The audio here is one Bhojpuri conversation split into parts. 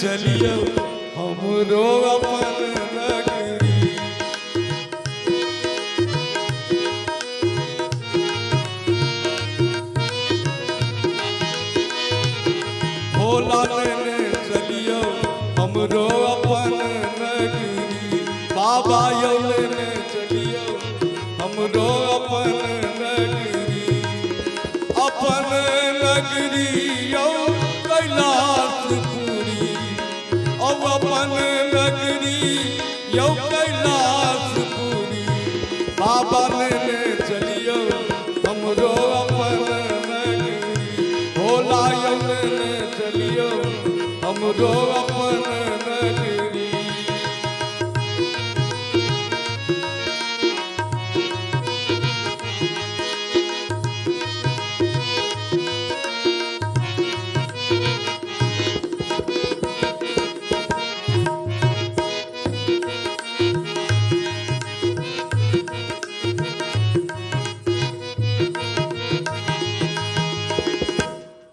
चलियो हमरो अपन नगरी। भोला लेने चलियो हमरो अपन नगरी। बाबा यो लेने चलियो हमरो अपन नगरी। अपन नगरी यो कैलाशपुरी। अपन नगरी यो कैलाशपुरी। बाबा लेने चलियो हमरो अपन नगरी। भोला यो लेने चलियो हमरो अपन नगरी।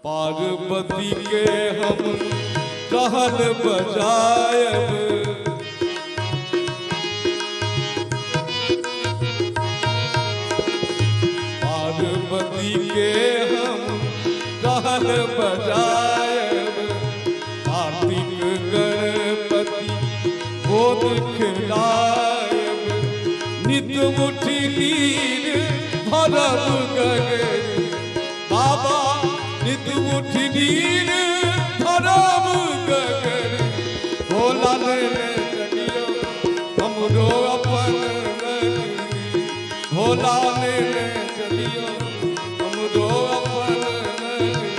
पार्वती के हम कहल बजायब। पार्वती के हम कहल बजायब। कार्तिक गणपति गोद खिलायब। नित मुठी नीर भरब गगरी। बाबा नित मुठी नीर भरब गगरी। भोला लेने चलियो हमरो अपन नगरी। भोला लेने चलियो हमरो अपन नगरी।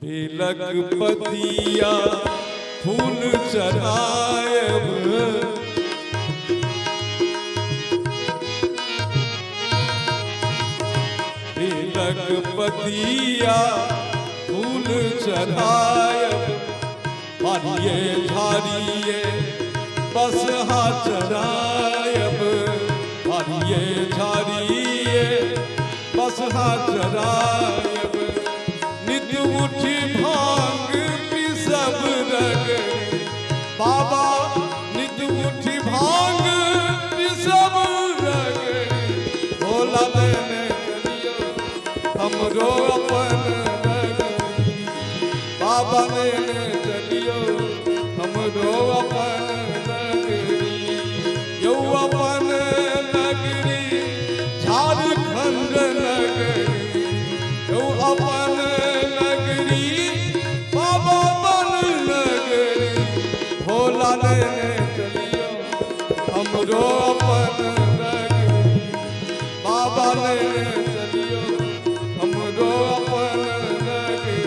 तिलक पतिया फूल चढ़ायब। तिलक पतिया फूल चढ़ायब। हरिये झाड़िये बसहा चढ़ायब। हरिये झाड़िये बसहा चढ़ायब। नित मुठी भांग पिसब रगरी। बाबा नित मुठी भांग पिसब रगरी। भोला लेने चलियो हमरो अपन नगरी। बाबा लेने चलियो हमरो अपन नगरी। यो अपन नगरी झारखंड नगरी। यो अपन भोला लेने चलियो हमरो अपन नगरी। बाबा लेने चलियो हमरो अपन नगरी।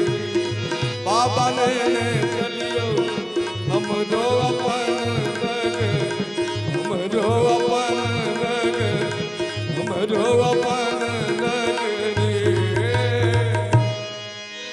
बाबा लेने चलियो हमरो अपन नगरी। हमरो अपन नगरी। हमरो